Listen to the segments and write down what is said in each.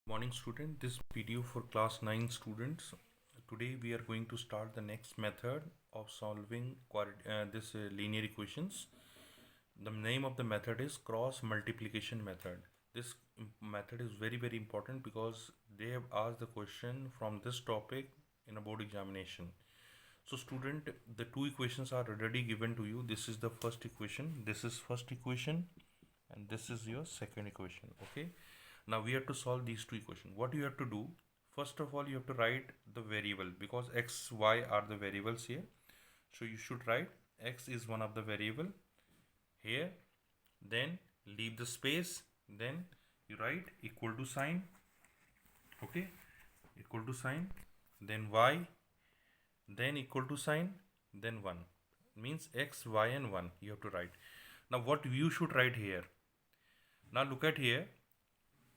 Morning student, this video for class 9 students. Today we are going to start the next method of solving linear equations. The name of the method is cross multiplication method. This method is very important because they have asked the question from this topic in a board examination. So student, the two equations are already given to you. This is the first equation, this is first equation, and this is your second equation. Okay, now we have to solve these two equations. What you have to do, first of all, you have to write the variable because x, y are the variables here. So you should write x is one of the variable here, then leave the space, then you write equal to sign. Okay, equal to sign, then y, then equal to sign, then 1, means x, y and 1 you have to write. Now what you should write here, now look at here,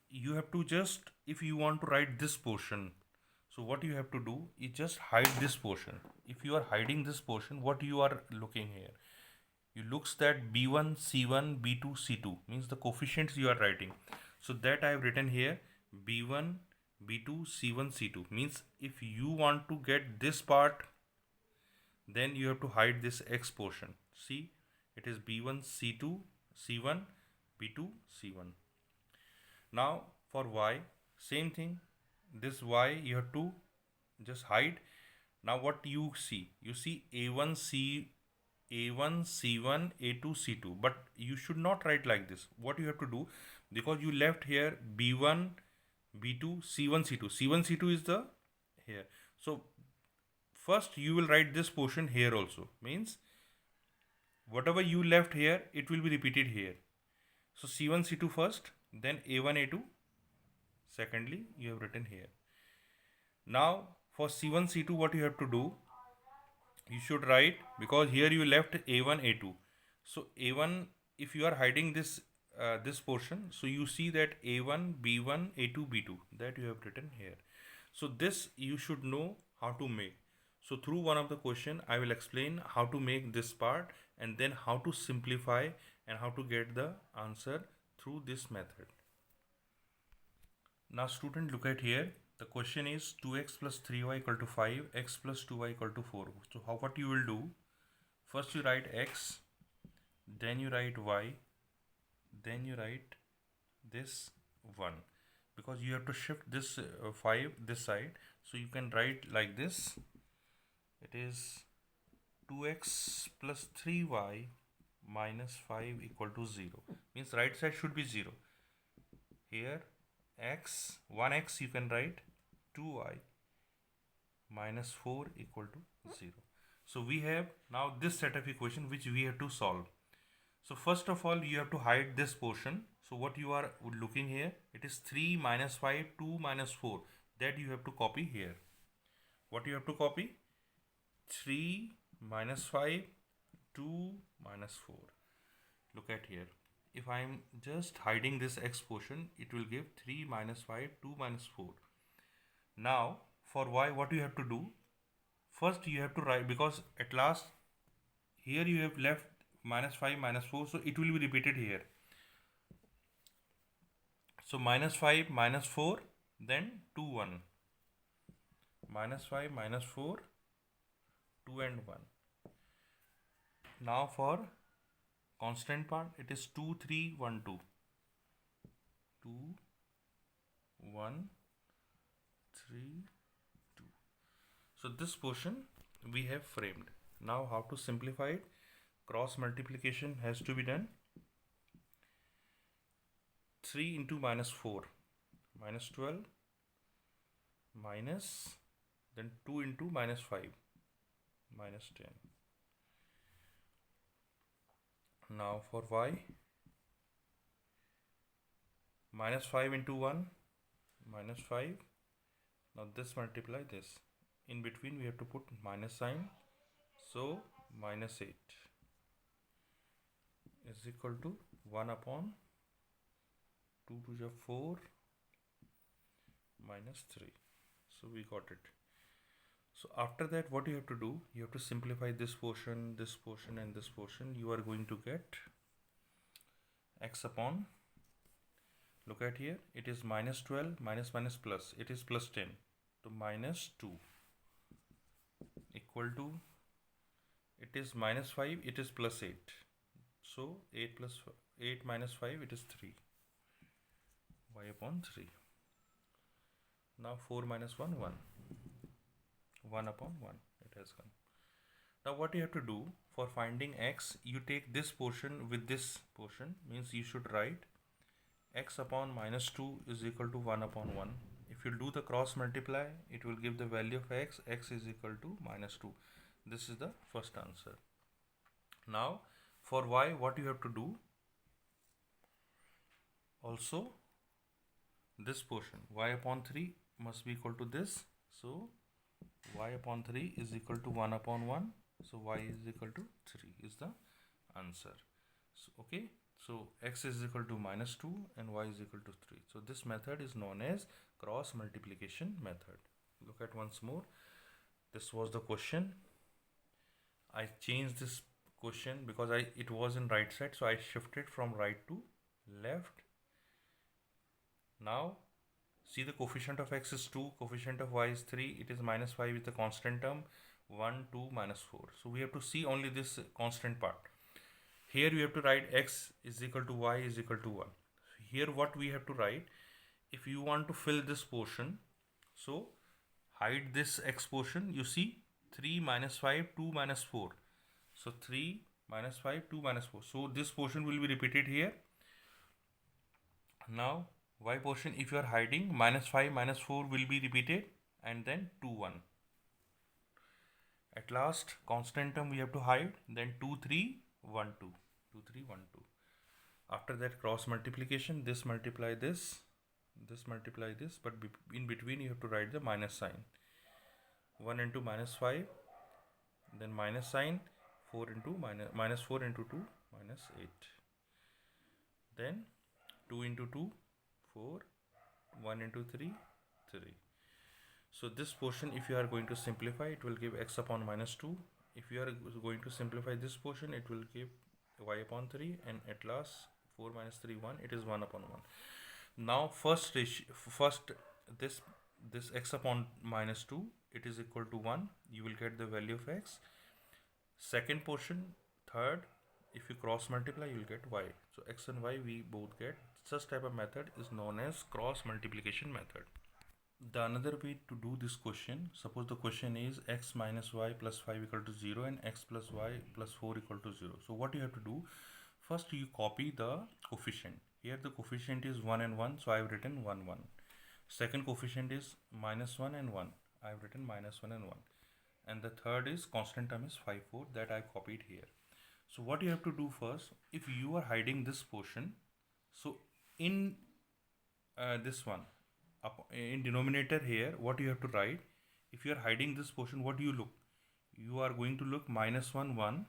you have to just, if you want to write this portion, so what you have to do is just hide this portion. If you are hiding this portion, what you are looking here, you looks that b1 c1 b2 c2 means the coefficients you are writing. So that I have written here b1 b2 c1 c2 means if you want to get this part, then you have to hide this x portion. See, it is b1 c2 c1 b2 c1. Now for y, same thing, this y you have to just hide. Now what you see, you see a1 a1 c1 a2 c2, but you should not write like this. What you have to do, because you left here b1 b2 c1 c2, c1 c2 is the here, so first you will write this portion here also, means whatever you left here it will be repeated here. So c1 c2 first, then a1 a2 secondly you have written here. Now for c1 c2 what you have to do, you should write, because here you left a1 a2, so a1, if you are hiding this portion, so you see that a1 b1 a2 b2 that you have written here. So this you should know how to make. So through one of the question I will explain how to make this part, and then how to simplify and how to get the answer through this method. Now student, look at here, the question is 2x plus 3y equal to 5, x plus 2y equal to 4. So what you will do, first you write x, then you write y, then you write this 1, because you have to shift this 5 this side, so you can write like this, it is 2x plus 3y minus 5 equal to 0, means right side should be 0. Here x, 1x you can write 2y minus 4 equal to 0. So we have now this set of equation which we have to solve. So first of all you have to hide this portion. So what you are looking here, it is 3 minus 5 2 minus 4, that you have to copy here. What you have to copy, 3 minus 5 2 minus 4. Look at here, if I am just hiding this x portion, it will give 3 minus 5 2 minus 4. Now for y, what you have to do, first you have to write, because at last here you have left minus 5 minus 4, so it will be repeated here. So minus 5 minus 4, then 2 1, minus 5 minus 4 2 and 1. Now for constant part, it is 2 3 1 2, 2 1 3 2. So this portion we have framed. Now how to simplify it, cross multiplication has to be done. 3 into minus 4 minus 12, minus, then 2 into minus 5 minus 10. Now for y, minus 5 into 1 minus 5. Now this multiply this, in between we have to put minus sign, so minus 8 is equal to 1 upon 2 to the 4 minus 3. So we got it. So after that what you have to do, you have to simplify this portion and this portion. You are going to get x upon, Look at here, it is minus 12, minus minus plus, it is plus 10. So minus 2 equal to, it is minus 5, it is plus 8. So 8 minus 5, it is 3. Y upon 3. Now 4 minus 1, 1. 1 upon 1, it has come. Now what you have to do for finding x, you take this portion with this portion, means you should write x upon minus 2 is equal to 1 upon 1. If you do the cross multiply, it will give the value of x is equal to minus 2. This is the first answer. Now for y, what you have to do, also this portion y upon 3 must be equal to this. So y upon 3 is equal to 1 upon 1. So y is equal to 3 is the answer. So, okay. So x is equal to minus 2 and y is equal to 3. So this method is known as cross multiplication method. Look at once more. This was the question. I changed this question because it was in right side. So I shifted from right to left. Now see, the coefficient of x is 2, coefficient of y is 3, it is minus 5 with the constant term, 1, 2, minus 4. So we have to see only this constant part. Here you have to write x is equal to y is equal to 1. Here what we have to write, if you want to fill this portion, so hide this x portion, you see 3 minus 5, 2 minus 4. So 3 minus 5, 2 minus 4. So this portion will be repeated here. Now y portion, if you are hiding, minus 5 minus 4 will be repeated, and then 2 1. At last constant term we have to hide, then 2 3 1 2, 2 3 1 2. After that cross multiplication, this multiply this multiply this, but in between you have to write the minus sign. 1 into minus 5, then minus sign, 4 into minus 4 into 2 minus 8, then 2 into 2 4, 1 into 3 3. So this portion, if you are going to simplify, it will give x upon minus 2. If you are going to simplify this portion, it will give y upon 3, and at last 4 minus 3 1, it is 1 upon 1. Now first this x upon minus 2, it is equal to 1. You will get the value of x. Second portion, third, if you cross multiply, you will get y. So x and y we both get. Such type of method is known as cross multiplication method. The another way to do this question, suppose the question is x minus y plus 5 equal to 0 and x plus y plus 4 equal to 0. So what you have to do, first you copy the coefficient. Here the coefficient is 1 and 1, so I have written 1 1. Second coefficient is minus 1 and 1, I have written minus 1 and 1. And the third is constant term is 5 4, that I copied here. So what you have to do first, if you are hiding this portion, so in this one, in denominator here, what you have to write, if you are hiding this portion, what do you look? You are going to look minus 1 1,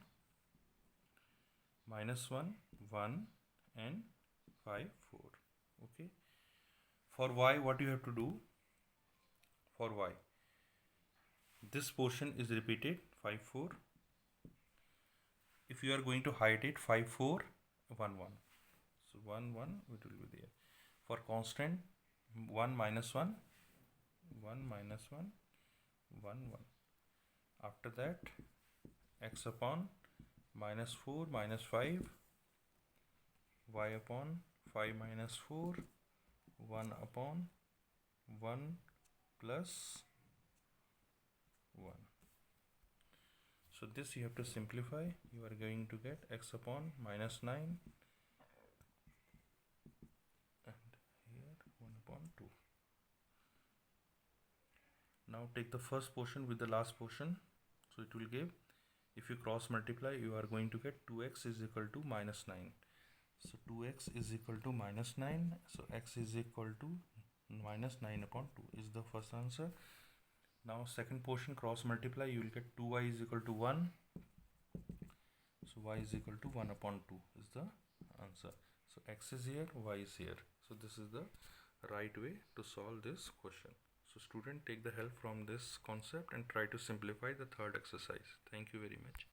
minus 1 1 and 5 4. Okay. For y, what you have to do, for y, this portion is repeated 5 4. If you are going to hide it, 5 4 1 1. So 1 1 it will be there. For constant, 1 minus 1 1 minus 1 1 1. After that, x upon minus 4 minus 5, y upon 5 minus 4, 1 upon 1 plus 1. So this you have to simplify. You are going to get x upon minus 9 and here 1 upon 2. Now take the first portion with the last portion. So it will give, if you cross multiply, you are going to get 2x is equal to minus 9. So 2x is equal to minus 9. So x is equal to minus 9 upon 2 is the first answer. Now second portion, cross multiply, you will get 2y is equal to 1. So y is equal to 1 upon 2 is the answer. So x is here, y is here. So this is the right way to solve this question. So student, take the help from this concept and try to simplify the third exercise. Thank you very much.